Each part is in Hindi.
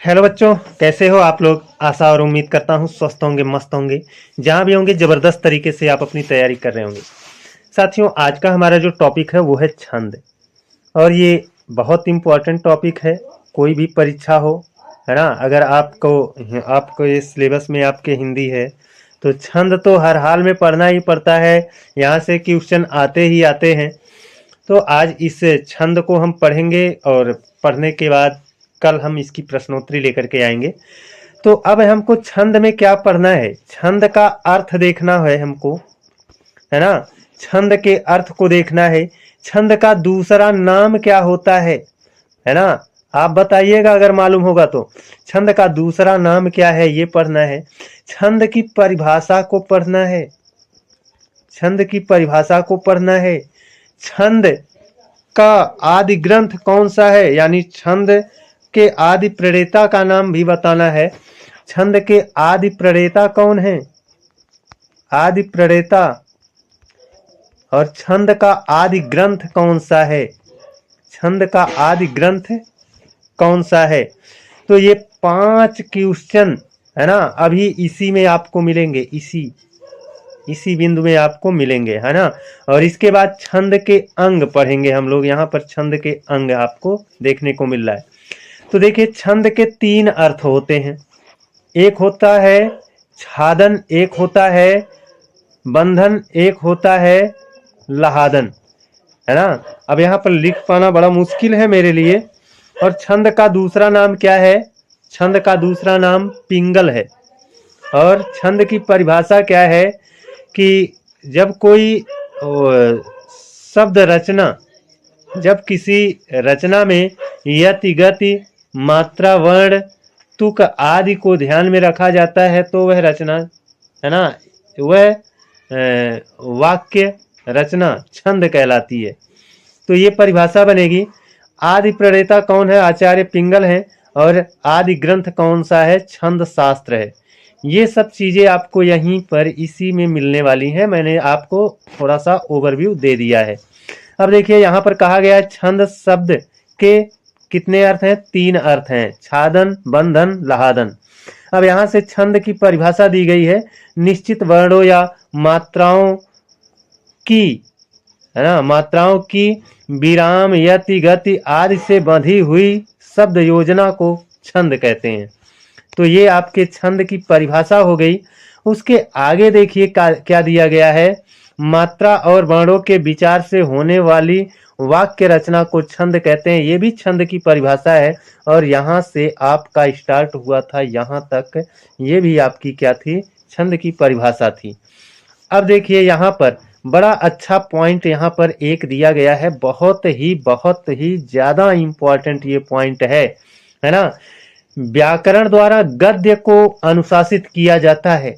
हेलो बच्चों, कैसे हो आप लोग। आशा और उम्मीद करता हूँ स्वस्थ होंगे, मस्त होंगे। जहाँ भी होंगे ज़बरदस्त तरीके से आप अपनी तैयारी कर रहे होंगे। साथियों, आज का हमारा जो टॉपिक है वो है छंद। और ये बहुत इम्पोर्टेंट टॉपिक है। कोई भी परीक्षा हो, है ना, अगर आपको ये सिलेबस में आपके हिंदी है तो छंद तो हर हाल में पढ़ना ही पड़ता है। यहाँ से क्वेश्चन आते ही आते हैं। तो आज इस छंद को हम पढ़ेंगे और पढ़ने के बाद कल हम इसकी प्रश्नोत्तरी लेकर के आएंगे। तो अब हमको छंद में क्या पढ़ना है, छंद का अर्थ देखना है हमको, है ना। छंद के अर्थ को देखना है। छंद का दूसरा नाम क्या होता है ना। आप बताइएगा अगर मालूम होगा तो। छंद का दूसरा नाम क्या है ये पढ़ना है। छंद की परिभाषा को पढ़ना है। छंद की परिभाषा को पढ़ना है। छंद का आदि ग्रंथ कौन सा है, यानी छंद के आदि प्रणेता का नाम भी बताना है। छंद के आदि प्रणेता कौन है, आदि प्रणेता। और छंद का आदि ग्रंथ कौन सा है, छंद का आदि ग्रंथ कौन सा है। तो ये 5 क्वेश्चन है ना, अभी इसी में आपको मिलेंगे, इसी बिंदु में आपको मिलेंगे, है ना। और इसके बाद छंद के अंग पढ़ेंगे हम लोग। यहाँ पर छंद के अंग आपको देखने को मिल रहा है। तो देखिए, छंद के 3 अर्थ होते हैं। एक होता है छादन, एक होता है बंधन, एक होता है लहादन, है ना। अब यहाँ पर लिख पाना बड़ा मुश्किल है मेरे लिए। और छंद का दूसरा नाम क्या है, छंद का दूसरा नाम पिंगल है। और छंद की परिभाषा क्या है कि जब कोई शब्द रचना, जब किसी रचना में यति, गति, मात्रा, वर्ण, तुक आदि को ध्यान में रखा जाता है तो वह रचना, है ना, वह वाक्य रचना छंद कहलाती है। तो ये परिभाषा बनेगी। आदि प्रणेता कौन है, आचार्य पिंगल है। और आदि ग्रंथ कौन सा है, छंद शास्त्र है। ये सब चीजें आपको यहीं पर इसी में मिलने वाली हैं। मैंने आपको थोड़ा सा ओवरव्यू दे दिया है। अब देखिए, यहाँ पर कहा गया है छंद शब्द के कितने अर्थ हैं, 3 अर्थ हैं, छादन, बंधन, लहादन। अब यहाँ से छंद की परिभाषा दी गई है। निश्चित वर्णों या मात्राओं की, है ना, मात्राओं की विराम, यति, गति आदि से बंधी हुई शब्द योजना को छंद कहते हैं। तो ये आपके छंद की परिभाषा हो गई। उसके आगे देखिए क्या दिया गया है। मात्रा और वर्णों के विचार से होने वाली वाक्य रचना को छंद कहते हैं। ये भी छंद की परिभाषा है। और यहाँ से आपका स्टार्ट हुआ था यहाँ तक, ये भी आपकी क्या थी, छंद की परिभाषा थी। अब देखिए, यहाँ पर बड़ा अच्छा पॉइंट यहाँ पर एक दिया गया है, बहुत ही ज्यादा इंपॉर्टेंट ये पॉइंट है ना। व्याकरण द्वारा गद्य को अनुशासित किया जाता है।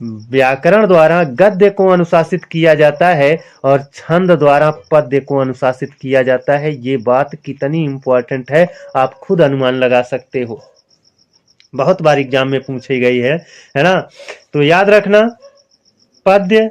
व्याकरण द्वारा गद्य को अनुशासित किया जाता है और छंद द्वारा पद्य को अनुशासित किया जाता है। ये बात कितनी इंपॉर्टेंट है आप खुद अनुमान लगा सकते हो, बहुत बार एग्जाम में पूछी गई है ना। तो याद रखना, पद्य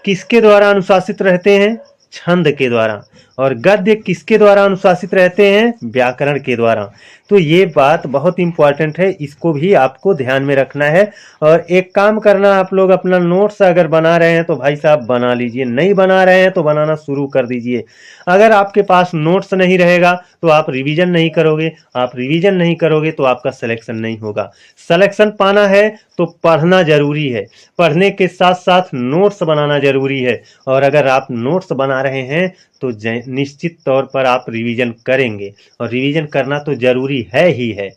किसके द्वारा अनुशासित रहते हैं, छंद के द्वारा। और गद्य किसके द्वारा अनुशासित रहते हैं, व्याकरण के द्वारा। तो ये बात बहुत इंपॉर्टेंट है, इसको भी आपको ध्यान में रखना है। और एक काम करना, आप लोग अपना नोट्स अगर बना रहे हैं तो भाई साहब बना लीजिए, नहीं बना रहे हैं तो बनाना शुरू कर दीजिए। अगर आपके पास नोट्स नहीं रहेगा तो आप रिवीजन नहीं करोगे, आप रिवीजन नहीं करोगे तो आपका सिलेक्शन नहीं होगा। सिलेक्शन पाना है तो पढ़ना जरूरी है, पढ़ने के साथ साथ नोट्स बनाना जरूरी है। और अगर आप नोट्स बना रहे हैं तो निश्चित तौर पर आप रिवीजन करेंगे, और रिवीजन करना तो जरूरी है ही है।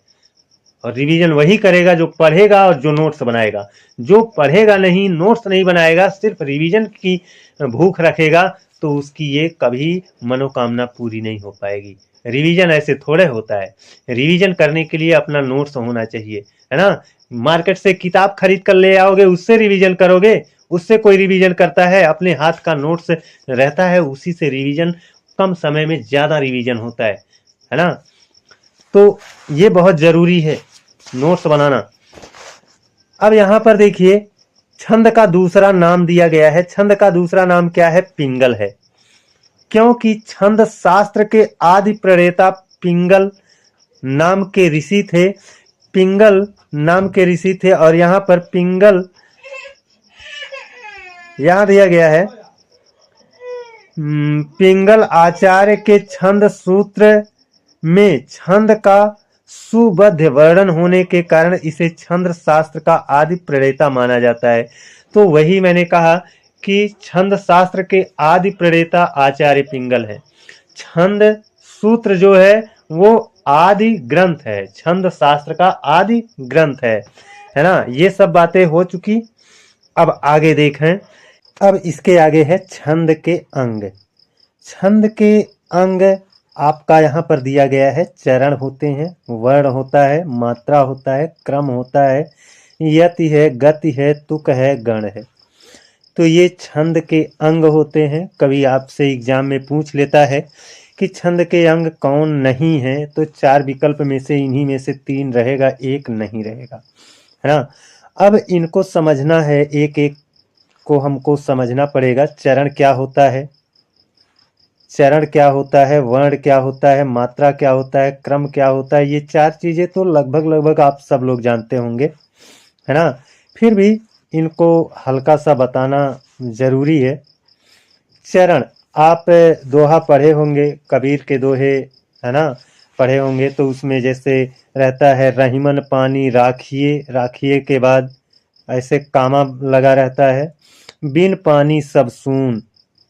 और रिवीजन वही करेगा जो पढ़ेगा और जो नोट्स बनाएगा। जो पढ़ेगा नहीं, नोट्स नहीं बनाएगा, सिर्फ रिवीजन की भूख रखेगा, तो उसकी ये कभी मनोकामना पूरी नहीं हो पाएगी। रिवीजन ऐसे थोड़े होता है। रिवीजन करने के लिए अपना नोट्स होना चाहिए, है ना। मार्केट से किताब खरीद कर ले आओगे, उससे रिवीजन करोगे, उससे कोई रिवीजन करता है? अपने हाथ का नोट्स रहता है, उसी से रिवीजन कम समय में ज्यादा रिवीजन होता है ना। तो ये बहुत जरूरी है नोट्स बनाना। अब यहां पर देखिए, छंद का दूसरा नाम दिया गया है। छंद का दूसरा नाम क्या है, पिंगल है। क्योंकि छंद शास्त्र के आदि प्रणेता पिंगल नाम के ऋषि थे, पिंगल नाम के ऋषि थे। और यहाँ पर पिंगल यहाँ दिया गया है, पिंगल आचार्य के छंद सूत्र में छंद का सुबद्ध वर्णन होने के कारण इसे छंद शास्त्र का आदि प्रणेता माना जाता है। तो वही मैंने कहा कि छंद शास्त्र के आदि प्रणेता आचार्य पिंगल है। छंद सूत्र जो है वो आदि ग्रंथ है, छंद शास्त्र का आदि ग्रंथ है ना। ये सब बातें हो चुकी। अब आगे देखें, अब इसके आगे है छंद के अंग। छंद के अंग आपका यहाँ पर दिया गया है, चरण होते हैं, वर्ण होता है, मात्रा होता है, क्रम होता है, यति है, गति है, तुक है, गण है। तो ये छंद के अंग होते हैं। कभी आपसे एग्जाम में पूछ लेता है कि छंद के अंग कौन नहीं है, तो 4 विकल्प में से इन्हीं में से 3 रहेगा, एक नहीं रहेगा, है ना। अब इनको समझना है, एक एक को हमको समझना पड़ेगा। चरण क्या होता है, चरण क्या होता है, वर्ण क्या होता है, मात्रा क्या होता है, क्रम क्या होता है। ये 4 चीजें तो लगभग आप सब लोग जानते होंगे, है ना। फिर भी इनको हल्का सा बताना जरूरी है। चरण, आप दोहा पढ़े होंगे, कबीर के दोहे, है ना, पढ़े होंगे। तो उसमें जैसे रहता है, रहीमन पानी राखिए, राखिए के बाद ऐसे कामा लगा रहता है, बिन पानी सब सून,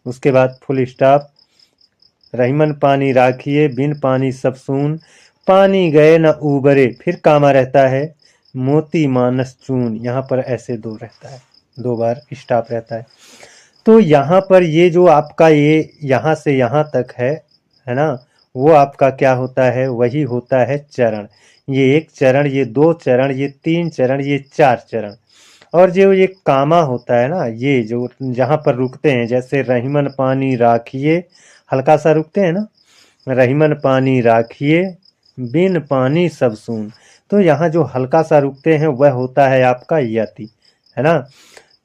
उसके बाद फुल स्टॉप, रहीमन पानी राखिए, बिन पानी सब सून, पानी गए न उबरे, फिर कामा रहता है, मोती मानस चून। यहाँ पर ऐसे 2 रहता है, 2 बार स्टॉप रहता है। तो यहाँ पर ये जो आपका ये यहाँ से यहाँ तक है ना, वो आपका क्या होता है, वही होता है चरण। ये 1 चरण, ये 2 चरण, ये 3 चरण, ये 4 चरण। और जो ये कामा होता है ना, ये जो जहाँ पर रुकते हैं, जैसे रहीमन पानी राखिए, हल्का सा रुकते हैं ना, रहीमन पानी राखिए, बिन पानी सब सून। तो यहाँ जो हल्का सा रुकते हैं वह होता है आपका यति, है ना।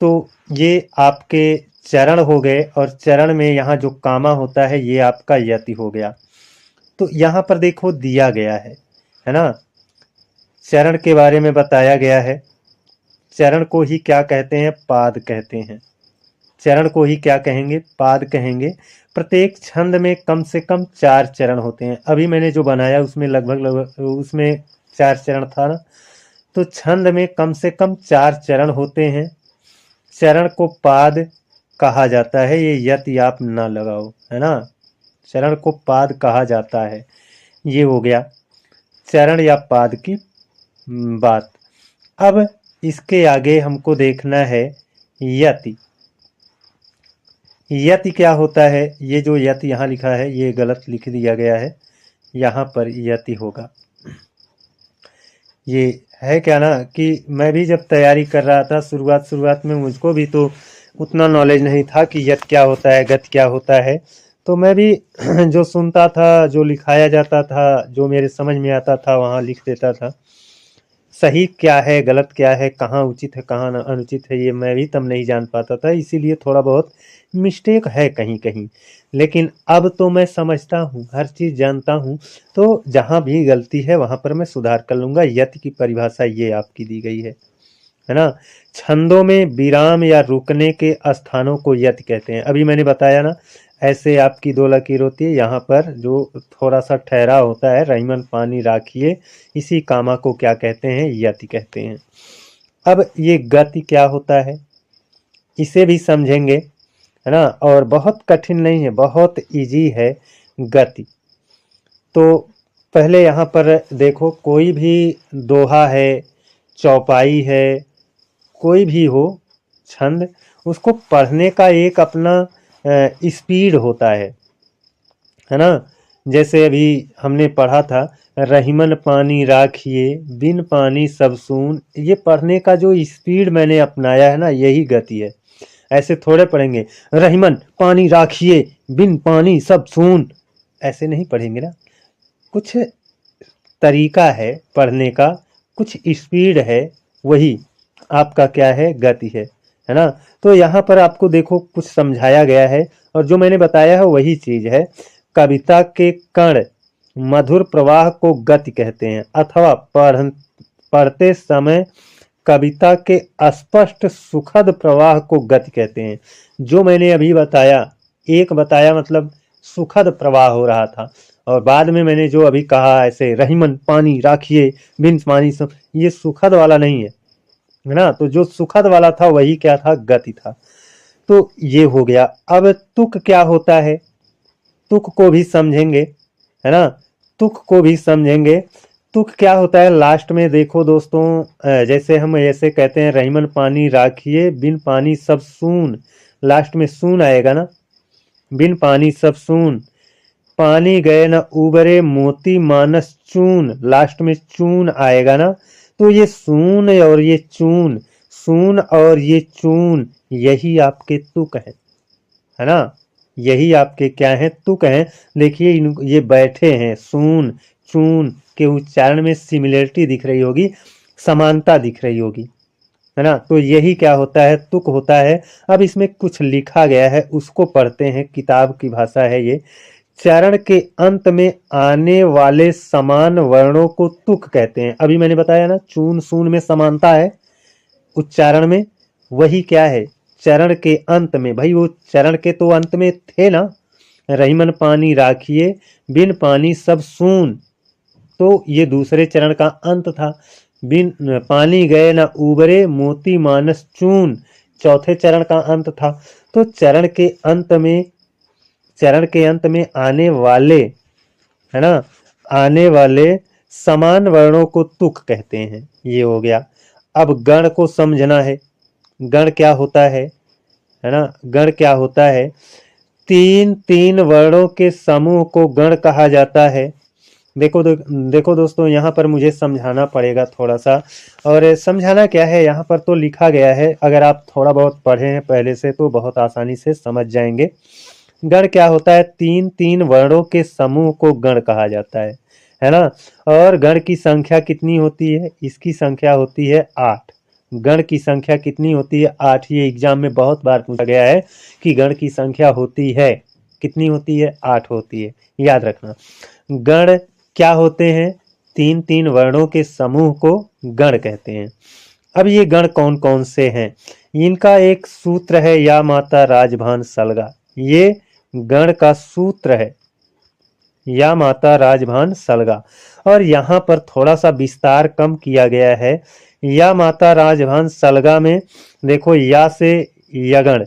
तो ये आपके चरण हो गए, और चरण में यहाँ जो कामा होता है ये आपका यति हो गया। तो यहाँ पर देखो दिया गया है ना, चरण के बारे में बताया गया है। चरण को ही क्या कहते हैं, पाद कहते हैं। चरण को ही क्या कहेंगे, पाद कहेंगे। प्रत्येक छंद में कम से कम 4 चरण होते हैं। अभी मैंने जो बनाया उसमें लगभग उसमें 4 चरण था ना। तो छंद में कम से कम 4 चरण होते हैं। चरण को पाद कहा जाता है, ये यति आप ना लगाओ, है ना। चरण को पाद कहा जाता है। ये हो गया चरण या पाद की बात। अब इसके आगे हमको देखना है यति। यति क्या होता है, ये जो यति यहाँ लिखा है ये गलत लिख दिया गया है, यहाँ पर यति होगा। ये है क्या ना कि मैं भी जब तैयारी कर रहा था शुरुआत में मुझको भी तो उतना नॉलेज नहीं था कि यत क्या होता है, गत क्या होता है। तो मैं भी जो सुनता था, जो लिखाया जाता था, जो मेरे समझ में आता था वहाँ लिख देता था। सही क्या है, गलत क्या है, कहाँ उचित है, कहाँ अनुचित है, ये मैं भी तब नहीं जान पाता था। इसीलिए थोड़ा बहुत मिस्टेक है कहीं कहीं। लेकिन अब तो मैं समझता हूँ, हर चीज़ जानता हूँ। तो जहाँ भी गलती है वहाँ पर मैं सुधार कर लूँगा। यति की परिभाषा ये आपकी दी गई है ना। छंदों में विराम या रुकने के स्थानों को यति कहते हैं। अभी मैंने बताया ना, ऐसे आपकी 2 लकीर होती है, यहाँ पर जो थोड़ा सा ठहराव होता है, रहीमन पानी राखिए, इसी कामा को क्या कहते हैं, यति कहते हैं। अब ये गति क्या होता है, इसे भी समझेंगे, है ना। और बहुत कठिन नहीं है, बहुत इजी है गति। तो पहले यहाँ पर देखो, कोई भी दोहा है, चौपाई है, कोई भी हो छंद, उसको पढ़ने का एक अपना स्पीड होता है ना। जैसे अभी हमने पढ़ा था, रहीमन पानी राखिए, बिन पानी सब सून। ये पढ़ने का जो स्पीड मैंने अपनाया है ना, यही गति है। ऐसे थोड़े पढ़ेंगे, रहीमन पानी राखिए, बिन पानी सब सून, ऐसे नहीं पढ़ेंगे ना। कुछ तरीका है पढ़ने का, कुछ स्पीड है, वही आपका क्या है, गति है ना। तो यहाँ पर आपको देखो कुछ समझाया गया है, और जो मैंने बताया है वही चीज है। कविता के कण मधुर प्रवाह को गति कहते हैं, अथवा पढ़ते समय कविता के स्पष्ट सुखद प्रवाह को गति कहते हैं। जो मैंने अभी बताया, एक बताया मतलब सुखद प्रवाह हो रहा था, और बाद में मैंने जो अभी कहा ऐसे रहीमन पानी राखिए बिन पानी सब, ये सुखद वाला नहीं है ना। तो जो सुखद वाला था वही क्या था, गति था। तो ये हो गया। अब तुक क्या होता है, तुक को भी समझेंगे, है ना, तुक को भी समझेंगे। तुक क्या होता है, लास्ट में देखो दोस्तों, जैसे हम ऐसे कहते हैं रहीमन पानी राखिए बिन पानी सब सून, लास्ट में सून आएगा ना, बिन पानी सब सून, पानी गए न उबरे मोती मानस चून, लास्ट में चून आएगा ना। तो ये सून और ये चून, सून और ये चून, यही आपके तुक है ना, यही आपके क्या है, तुक हैं। देखिए ये बैठे हैं, सून चून के उच्चारण में सिमिलरिटी दिख रही होगी, समानता दिख रही होगी, है ना। तो यही क्या होता है, तुक होता है। अब इसमें कुछ लिखा गया है, उसको पढ़ते हैं, किताब की भाषा है ये। चरण के अंत में आने वाले समान वर्णों को तुक कहते हैं। अभी मैंने बताया ना, चून सून में समानता है उच्चारण में, वही क्या है, चरण के अंत में। भाई वो चरण के तो अंत में थे ना, रहीमन पानी राखिए बिन पानी सब सून, तो ये दूसरे चरण का अंत था। बिन पानी गए ना उबरे मोती मानस चून, चौथे चरण का अंत था। तो चरण के अंत में आने वाले, है ना, आने वाले समान वर्णों को तुक कहते हैं। ये हो गया। अब गण को समझना है। गण क्या होता है ना, गण क्या होता है, तीन तीन वर्णों के समूह को गण कहा जाता है। देखो दोस्तों, यहाँ पर मुझे समझाना पड़ेगा थोड़ा सा। और समझाना क्या है, यहाँ पर तो लिखा गया है, अगर आप थोड़ा बहुत पढ़े हैं पहले से तो बहुत आसानी से समझ जाएंगे। गण क्या होता है, तीन तीन वर्णों के समूह को गण कहा जाता है ना। और गण की संख्या कितनी होती है, इसकी संख्या होती है 8। गण की संख्या कितनी होती है, 8। ये एग्जाम में बहुत बार पूछा गया है कि गण की संख्या होती है कितनी, होती है 8 होती है, याद रखना। गण क्या होते हैं, तीन तीन वर्णों के समूह को गण कहते हैं। अब ये गण कौन कौन से हैं, इनका एक सूत्र है, या माता राजभान सलगा। ये गण का सूत्र है, या माता राजभान सलगा। और यहाँ पर थोड़ा सा विस्तार कम किया गया है। या माता राजभान सलगा में देखो, या से यगण,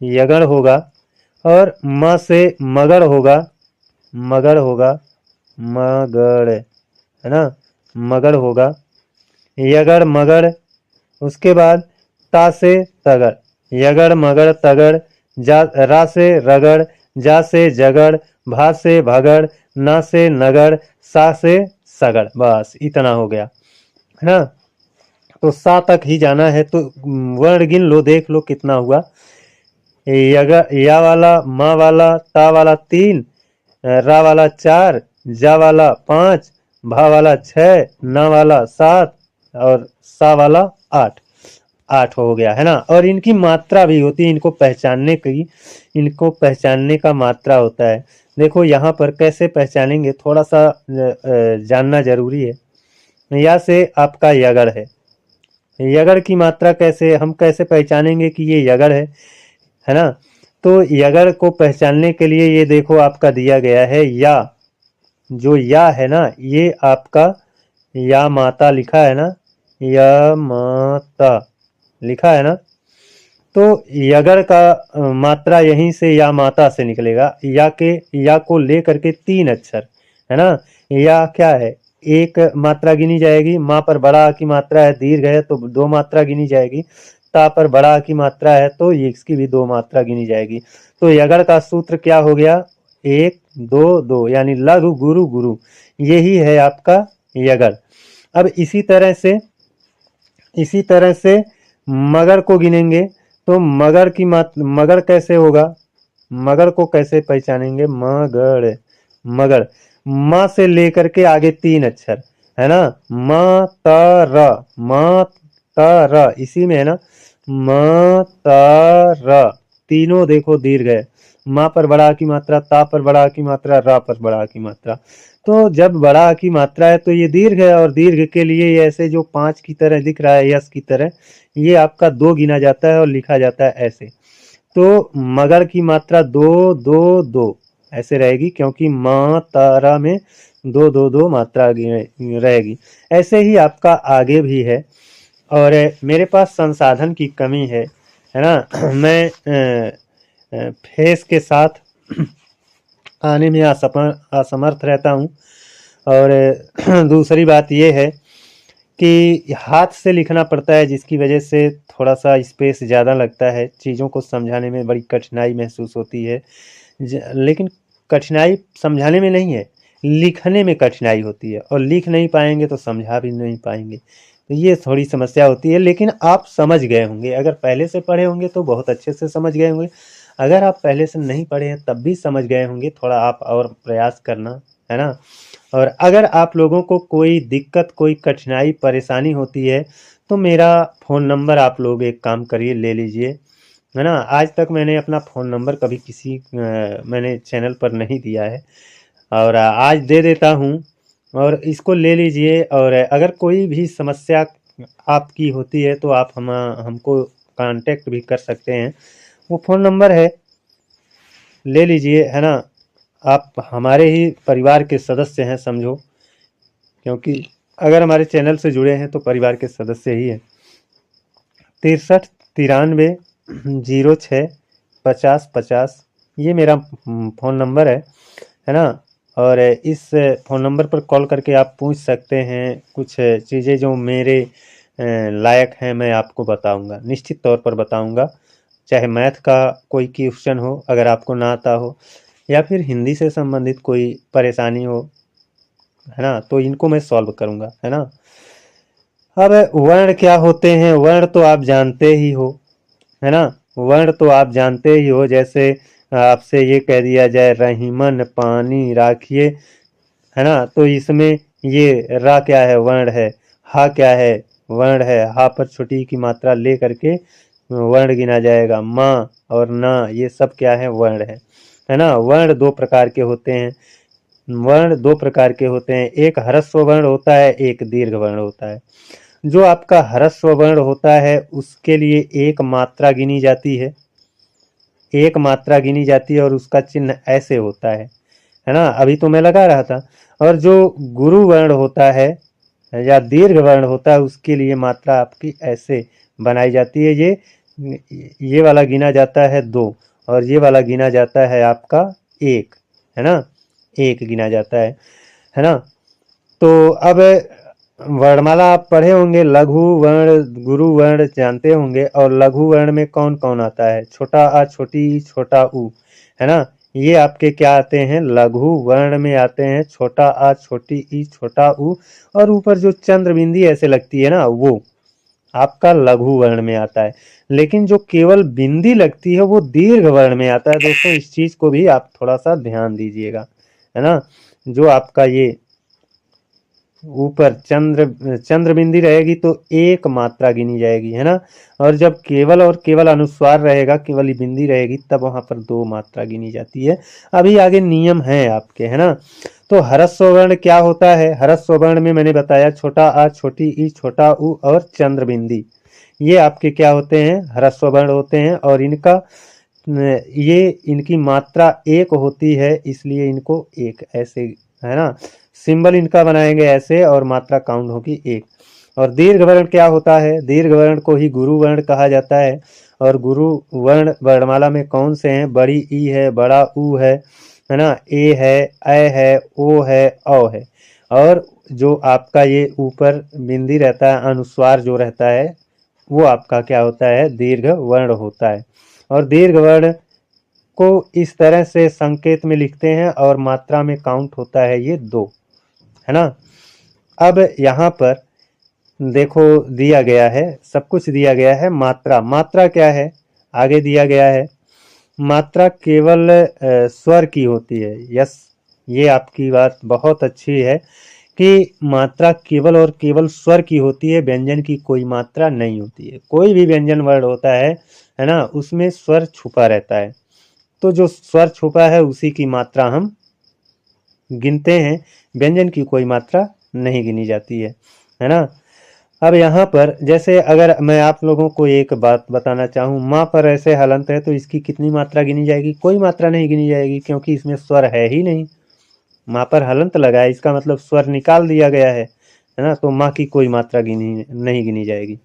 यगण होगा, और म से मगड़ होगा, मगड़ होगा, मगड़, है ना, मगड़ होगा, यगड़ मगड़। उसके बाद ता से तगड़, यगड़ मगड़ तगड़, जा रा से रगड़, जा से जगड़, भा से भगड़, ना से नगड़, सा से सगड़। बस इतना हो गया, है ना। तो सा तक ही जाना है। तो वर्ण गिन लो, देख लो कितना हुआ। या वाला, मा वाला, ता वाला 3, रा वाला 4, जा वाला 5, भा वाला 6, ना वाला 7, और सा वाला 8। 8 हो गया, है ना। और इनकी मात्रा भी होती है, इनको पहचानने का मात्रा होता है। देखो यहाँ पर कैसे पहचानेंगे, थोड़ा सा जानना जरूरी है। या से आपका यगड़ है, यगड़ की मात्रा कैसे, हम कैसे पहचानेंगे कि ये यगड़ है ना। तो यगड़ को पहचानने के लिए ये देखो आपका दिया गया है, या, जो या है ना, ये आपका या माता लिखा है ना, या माता लिखा है ना। तो यगड़ का मात्रा यहीं से या माता से निकलेगा। या को लेकर के 3 अक्षर, है ना। या क्या है, एक मात्रा गिनी जाएगी, माँ पर बड़ा आ की मात्रा है, दीर्घ है तो 2 मात्रा गिनी जाएगी, ता पर बड़ा आ की मात्रा है तो इसकी भी 2 मात्रा गिनी जाएगी। तो यगड़ का सूत्र क्या हो गया, 1 2 2, यानी लघु गुरु गुरु, यही है आपका यगड़। अब इसी तरह से मगर को गिनेंगे। तो मगर कैसे होगा, मगर को कैसे पहचानेंगे, मगर माँ से लेकर के आगे 3 अक्षर, है ना, म त र, इसी में है ना, म त र, तीनों देखो दीर्घ है। माँ पर बड़ा आ की मात्रा, ता पर बड़ा आ की मात्रा, रा पर बड़ा आ की मात्रा। तो जब बड़ा आ की मात्रा है तो ये दीर्घ है, और दीर्घ के लिए ये ऐसे जो 5 की तरह दिख रहा है, यस की तरह, ये आपका 2 गिना जाता है और लिखा जाता है ऐसे। तो मगर की मात्रा 2 2 2 ऐसे रहेगी, क्योंकि माँ तारा में 2 2 2 मात्रा रहेगी। ऐसे ही आपका आगे भी है। और मेरे पास संसाधन की कमी है ना। मैं फेस के साथ आने में असमर्थ रहता हूँ। और दूसरी बात ये है कि हाथ से लिखना पड़ता है, जिसकी वजह से थोड़ा सा स्पेस ज़्यादा लगता है, चीज़ों को समझाने में बड़ी कठिनाई महसूस होती है। लेकिन कठिनाई समझाने में नहीं है, लिखने में कठिनाई होती है, और लिख नहीं पाएंगे तो समझा भी नहीं पाएंगे, तो ये थोड़ी समस्या होती है। लेकिन आप समझ गए होंगे, अगर पहले से पढ़े होंगे तो बहुत अच्छे से समझ गए होंगे, अगर आप पहले से नहीं पढ़े हैं तब भी समझ गए होंगे, थोड़ा आप और प्रयास करना, है ना। और अगर आप लोगों को कोई दिक्कत, कोई कठिनाई, परेशानी होती है तो मेरा फ़ोन नंबर आप लोग एक काम करिए, ले लीजिए, है ना। आज तक मैंने अपना फ़ोन नंबर कभी किसी मैंने चैनल पर नहीं दिया है, और आज दे देता हूँ, और इसको ले लीजिए। और अगर कोई भी समस्या आपकी होती है तो आप हमको कांटेक्ट भी कर सकते हैं, वो फ़ोन नंबर है, ले लीजिए, है ना। आप हमारे ही परिवार के सदस्य हैं समझो, क्योंकि अगर हमारे चैनल से जुड़े हैं तो परिवार के सदस्य ही हैं। 63 93 06 50 50, ये मेरा फ़ोन नंबर है ना। और इस फ़ोन नंबर पर कॉल करके आप पूछ सकते हैं, कुछ चीज़ें जो मेरे लायक हैं मैं आपको बताऊंगा, निश्चित तौर पर बताऊंगा। चाहे मैथ का कोई क्वेश्चन हो अगर आपको ना आता हो, या फिर हिंदी से संबंधित कोई परेशानी हो, है ना, तो इनको मैं सॉल्व करूंगा, है ना। अब वर्ण क्या होते हैं, वर्ण तो आप जानते ही हो, है ना। वर्ण तो आप जानते ही हो, जैसे आपसे ये कह दिया जाए रहीमन पानी राखिए, है ना, तो इसमें ये रा क्या है, वर्ण है। हा क्या है, वर्ण है। हा पर छोटी की मात्रा ले करके वर्ण गिना जाएगा। माँ और ना, ये सब क्या है, वर्ण है ना। वर्ण दो प्रकार के होते हैं, वर्ण दो प्रकार के होते हैं, एक ह्रस्व वर्ण होता है, एक दीर्घ वर्ण होता है। जो आपका ह्रस्व वर्ण होता है उसके लिए एक मात्रा गिनी जाती है, एक मात्रा गिनी जाती है, और उसका चिन्ह ऐसे होता है ना, अभी तो मैं लगा रहा था। और जो गुरु वर्ण होता है या दीर्घ वर्ण होता है, उसके लिए मात्रा आपकी ऐसे बनाई जाती है। ये वाला गिना जाता है 2, और ये वाला गिना जाता है आपका 1, है ना, 1 गिना जाता है ना। तो अब वर्णमाला आप पढ़े होंगे, लघु वर्ण, गुरु वर्ण जानते होंगे। और लघु वर्ण में कौन कौन आता है, छोटा आ, छोटी ई, छोटा ऊ, है ना। ये आपके क्या आते हैं, लघु वर्ण में आते हैं, छोटा आ, छोटी ई, छोटा ऊ, और ऊपर जो चंद्र बिंदी ऐसे लगती है ना, वो आपका लघु वर्ण में आता है। लेकिन जो केवल बिंदी लगती है वो दीर्घ वर्ण में आता है। दोस्तों इस चीज को भी आप थोड़ा सा ध्यान दीजिएगा, है ना। जो आपका ये ऊपर चंद्र बिंदी रहेगी तो एक मात्रा गिनी जाएगी, है ना। और जब केवल और केवल अनुस्वार रहेगा, केवल बिंदी रहेगी, तब वहां पर 2 मात्रा गिनी जाती है। अभी आगे नियम है आपके, है ना। तो ह्रस्व वर्ण क्या होता है, ह्रस्व वर्ण में मैंने बताया छोटा आ, छोटी ई, छोटा ऊ और चंद्र बिंदी, ये आपके क्या होते हैं, ह्रस्व वर्ण होते हैं। और ये इनकी मात्रा 1 होती है, इसलिए इनको 1 ऐसे, है ना, सिंबल इनका बनाएंगे ऐसे, और मात्रा काउंट होगी 1। और दीर्घ वर्ण क्या होता है, दीर्घ वर्ण को ही गुरु वर्ण कहा जाता है। और गुरु वर्ण वर्णमाला में कौन से हैं, बड़ी ई है, बड़ा ऊ है ना, ए है, ऐ है, ओ है, औ है। और जो आपका ये ऊपर बिंदी रहता है, अनुस्वार जो रहता है, वो आपका क्या होता है, दीर्घ वर्ण होता है। और दीर्घ वर्ण को इस तरह से संकेत में लिखते हैं, और मात्रा में काउंट होता है ये 2, है ना। अब यहाँ पर देखो दिया गया है, सब कुछ दिया गया है। मात्रा, मात्रा क्या है, आगे दिया गया है, मात्रा केवल स्वर की होती है। यस, ये आपकी बात बहुत अच्छी है कि मात्रा केवल और केवल स्वर की होती है, व्यंजन की कोई मात्रा नहीं होती है। कोई भी व्यंजन वर्ड होता है ना, उसमें स्वर छुपा रहता है। तो जो स्वर छुपा है उसी की मात्रा हम गिनते हैं, व्यंजन की कोई मात्रा नहीं गिनी जाती है ना। अब यहाँ पर जैसे अगर मैं आप लोगों को एक बात बताना चाहूँ, माँ पर ऐसे हलंत है तो इसकी कितनी मात्रा गिनी जाएगी? कोई मात्रा नहीं गिनी जाएगी, क्योंकि इसमें स्वर है ही नहीं। माँ पर हलंत लगा है, इसका मतलब स्वर निकाल दिया गया है ना, तो माँ की कोई मात्रा नहीं गिनी जाएगी।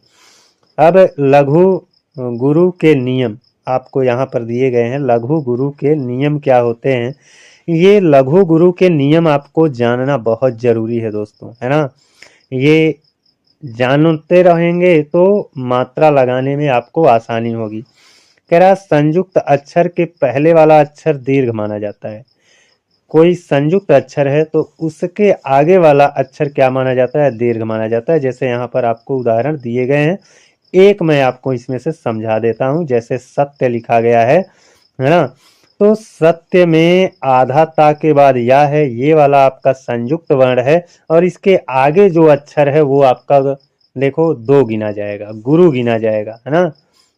अब लघु गुरु के नियम आपको यहाँ पर दिए गए हैं। लघु गुरु के नियम क्या होते हैं? ये लघु गुरु के नियम आपको जानना बहुत जरूरी है दोस्तों, है ना। ये जानते रहेंगे तो मात्रा लगाने में आपको आसानी होगी। कह रहा संयुक्त अक्षर के पहले वाला अक्षर दीर्घ माना जाता है। कोई संयुक्त अक्षर है तो उसके आगे वाला अक्षर क्या माना जाता है? दीर्घ माना जाता है। जैसे यहाँ पर आपको उदाहरण दिए गए हैं, एक मैं आपको इसमें से समझा देता हूं। जैसे सत्य लिखा गया है ना, तो सत्य में आधा ता के बाद या है, ये वाला आपका संयुक्त वर्ण है, और इसके आगे जो अक्षर है वो आपका देखो दो गिना जाएगा, गुरु गिना जाएगा, है ना।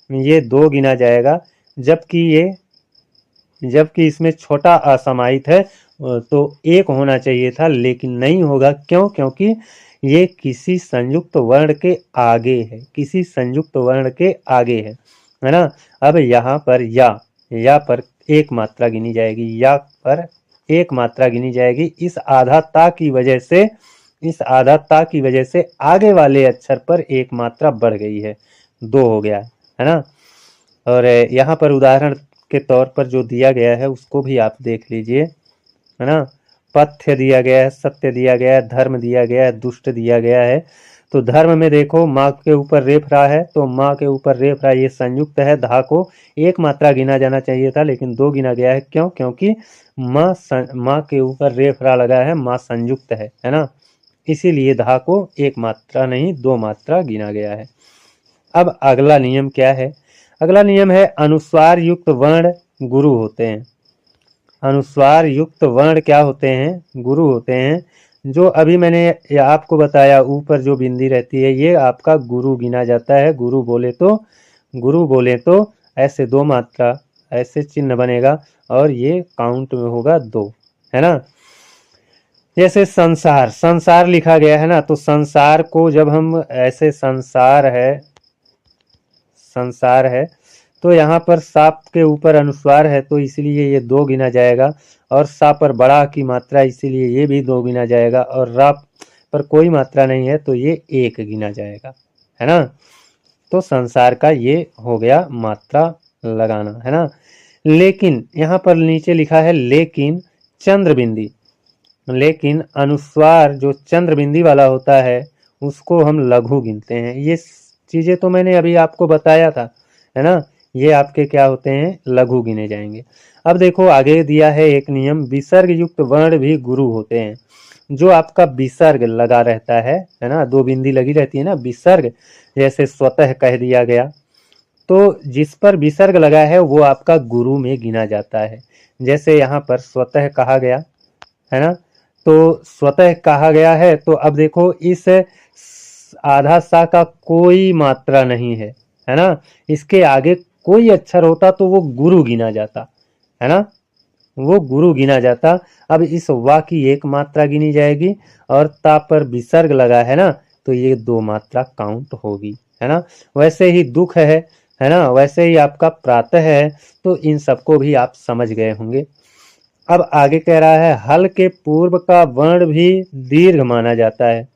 ये दो गिना जाएगा, जबकि इसमें छोटा असमाहित है तो एक होना चाहिए था, लेकिन नहीं होगा। क्यों? क्योंकि ये किसी संयुक्त वर्ण के आगे है, किसी संयुक्त वर्ण के आगे है ना। अब यहाँ पर या पर एक मात्रा गिनी जाएगी, या पर एक मात्रा गिनी जाएगी। इस आधा ता की वजह से आगे वाले अक्षर पर एक मात्रा बढ़ गई है, दो हो गया है ना। और यहाँ पर उदाहरण के तौर पर जो दिया गया है उसको भी आप देख लीजिए, है ना। पथ्य दिया गया है, सत्य दिया गया है, धर्म दिया गया है, दुष्ट दिया गया है। तो धर्म में देखो माँ के ऊपर रेफ रहा है, तो माँ के ऊपर रेफ रहा, ये संयुक्त है। धा को एक मात्रा गिना जाना चाहिए था, लेकिन दो गिना गया है। क्यों? क्योंकि माँ के ऊपर रेफ रहा लगा है, माँ संयुक्त है ना। इसीलिए धा को एक मात्रा नहीं दो मात्रा गिना गया है। अब अगला नियम क्या है? अगला नियम है अनुस्वार युक्त वर्ण गुरु होते हैं। अनुस्वार युक्त वर्ण क्या होते हैं? गुरु होते हैं। जो अभी मैंने आपको बताया, ऊपर जो बिंदी रहती है ये आपका गुरु गिना जाता है। गुरु बोले तो ऐसे दो मात्रा, ऐसे चिन्ह बनेगा और ये काउंट में होगा दो, है ना। जैसे संसार लिखा गया है ना, तो संसार को जब हम ऐसे संसार है तो यहाँ पर साप के ऊपर अनुस्वार है तो इसलिए ये दो गिना जाएगा, और सा पर बड़ा की मात्रा इसीलिए ये भी दो गिना जाएगा, और रा पर कोई मात्रा नहीं है तो ये एक गिना जाएगा, है ना। तो संसार का ये हो गया मात्रा लगाना, है ना। लेकिन यहाँ पर नीचे लिखा है लेकिन चंद्रबिंदी, लेकिन अनुस्वार जो चंद्रबिंदी वाला होता है उसको हम लघु गिनते हैं। ये चीजें तो मैंने अभी आपको बताया था, है ना। ये आपके क्या होते हैं? लघु गिने जाएंगे। अब देखो आगे दिया है एक नियम, विसर्ग युक्त वर्ण भी गुरु होते हैं। जो आपका विसर्ग लगा रहता है ना, दो बिंदी लगी रहती है ना, विसर्ग, जैसे स्वतः कह दिया गया, तो जिस पर विसर्ग लगा है वो आपका गुरु में गिना जाता है। जैसे यहाँ पर स्वतः कहा गया है ना, तो स्वतः कहा गया है, तो अब देखो इस आधा सा का कोई मात्रा नहीं है ना। इसके आगे कोई अक्षर होता तो वो गुरु गिना जाता, है ना, वो गुरु गिना जाता। अब इस वा की एक मात्रा गिनी जाएगी, और ता पर विसर्ग लगा है ना, तो ये दो मात्रा काउंट होगी, है ना। वैसे ही दुख है ना, वैसे ही आपका प्रातः है, तो इन सबको भी आप समझ गए होंगे। अब आगे कह रहा है हल के पूर्व का वर्ण भी दीर्घ माना जाता है।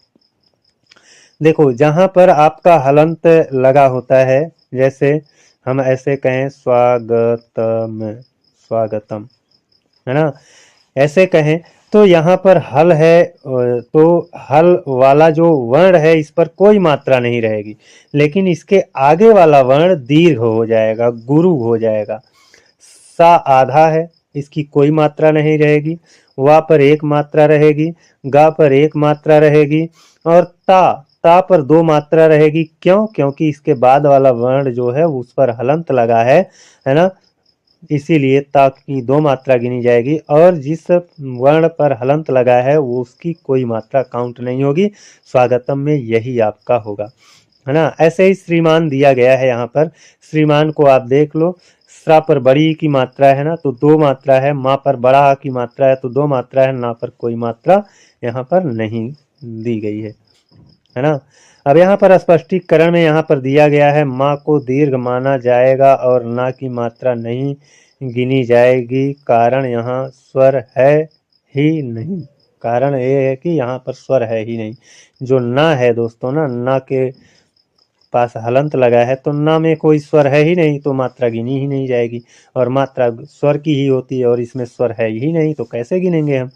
देखो जहां पर आपका हलंत लगा होता है, जैसे हम ऐसे कहें स्वागतम, है ना, ऐसे कहें, तो यहाँ पर हल है, तो हल वाला जो वर्ण है इस पर कोई मात्रा नहीं रहेगी, लेकिन इसके आगे वाला वर्ण दीर्घ हो जाएगा, गुरु हो जाएगा। सा आधा है, इसकी कोई मात्रा नहीं रहेगी। वा पर एक मात्रा रहेगी, गा पर एक मात्रा रहेगी, और ता पर दो मात्रा रहेगी। क्यों? क्योंकि इसके बाद वाला वर्ण जो है उस पर हलंत लगा है ना, इसीलिए ता की दो मात्रा गिनी जाएगी, और जिस वर्ण पर हलंत लगा है वो उसकी कोई मात्रा काउंट नहीं होगी। स्वागतम में यही आपका होगा, है ना। ऐसे ही श्रीमान दिया गया है, यहाँ पर श्रीमान को आप देख लो, स्रा पर बड़ी की मात्रा है ना तो दो मात्रा है, माँ पर बड़ा की मात्रा है तो दो मात्रा है, ना पर कोई मात्रा यहाँ पर नहीं दी गई है ना। अब यहाँ पर स्पष्टीकरण में यहाँ पर दिया गया है माँ को दीर्घ माना जाएगा और ना की मात्रा नहीं गिनी जाएगी, कारण यहाँ स्वर है ही नहीं। कारण ये है कि यहाँ पर स्वर है ही नहीं। जो ना है दोस्तों ना के पास हलंत लगा है तो ना में कोई स्वर है ही नहीं तो मात्रा गिनी ही नहीं जाएगी, और मात्रा स्वर की ही होती है और इसमें स्वर है ही नहीं तो कैसे गिनेंगे हम।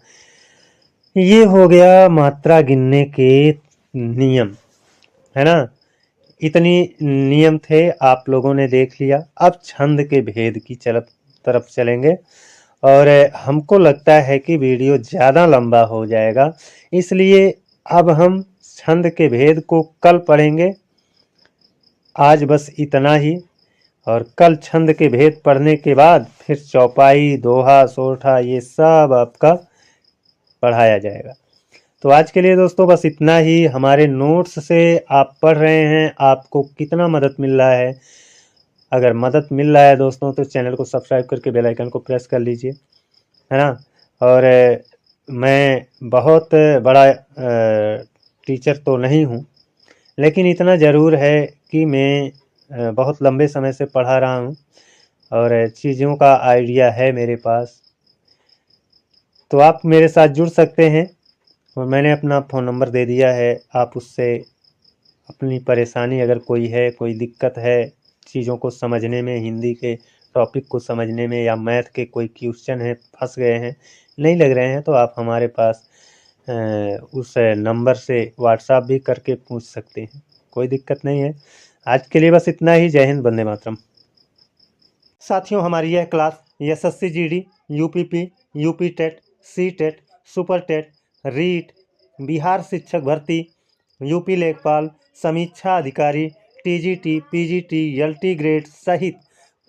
ये हो गया मात्रा गिनने के नियम, है ना। इतनी नियम थे, आप लोगों ने देख लिया। अब छंद के भेद की तरफ चलेंगे, और हमको लगता है कि वीडियो ज़्यादा लंबा हो जाएगा, इसलिए अब हम छंद के भेद को कल पढ़ेंगे। आज बस इतना ही, और कल छंद के भेद पढ़ने के बाद फिर चौपाई, दोहा, सोरठा ये सब आपका पढ़ाया जाएगा। तो आज के लिए दोस्तों बस इतना ही। हमारे नोट्स से आप पढ़ रहे हैं, आपको कितना मदद मिल रहा है। अगर मदद मिल रहा है दोस्तों तो चैनल को सब्सक्राइब करके बेल आइकन को प्रेस कर लीजिए, है ना। और मैं बहुत बड़ा टीचर तो नहीं हूँ, लेकिन इतना ज़रूर है कि मैं बहुत लंबे समय से पढ़ा रहा हूँ और चीज़ों का आइडिया है मेरे पास। तो आप मेरे साथ जुड़ सकते हैं, और मैंने अपना फ़ोन नंबर दे दिया है। आप उससे अपनी परेशानी अगर कोई है, कोई दिक्कत है चीज़ों को समझने में, हिंदी के टॉपिक को समझने में, या मैथ के कोई क्वेश्चन है, फंस गए हैं, नहीं लग रहे हैं, तो आप हमारे पास उस नंबर से व्हाट्सएप भी करके पूछ सकते हैं, कोई दिक्कत नहीं है। आज के लिए बस इतना ही। जय हिंद, वंदे मातरम। साथियों, हमारी यह class SSC GD, UPP, UP TET, C TET, super TET, REET, Bihar शिक्षक भर्ती, यूपी लेखपाल, समीक्षा अधिकारी, टीजीटी, पीजीटी, एलटी ग्रेड सहित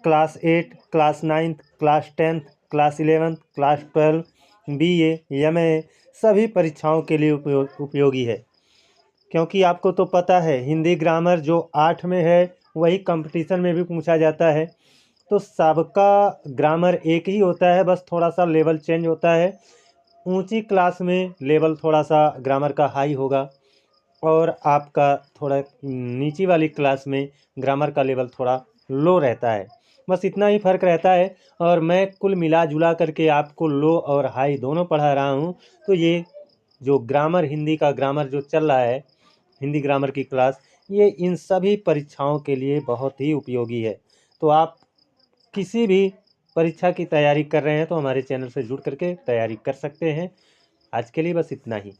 class 8, class 9, class 10, class 11, class 12, BA, MA सभी परीक्षाओं के लिए उपयोगी है। क्योंकि आपको तो पता है हिंदी ग्रामर जो 8 में है वही कंपटीशन में भी पूछा जाता है। तो सबका ग्रामर एक ही होता है, बस थोड़ा सा लेवल चेंज होता है। ऊंची क्लास में लेवल थोड़ा सा ग्रामर का हाई होगा, और आपका थोड़ा नीची वाली क्लास में ग्रामर का लेवल थोड़ा लो रहता है। बस इतना ही फ़र्क रहता है, और मैं कुल मिला जुला करके आपको लो और हाई दोनों पढ़ा रहा हूँ। तो ये जो ग्रामर, हिंदी का ग्रामर जो चल रहा है, हिंदी ग्रामर की क्लास, ये इन सभी परीक्षाओं के लिए बहुत ही उपयोगी है। तो आप किसी भी परीक्षा की तैयारी कर रहे हैं तो हमारे चैनल से जुड़ करके तैयारी कर सकते हैं। आज के लिए बस इतना ही।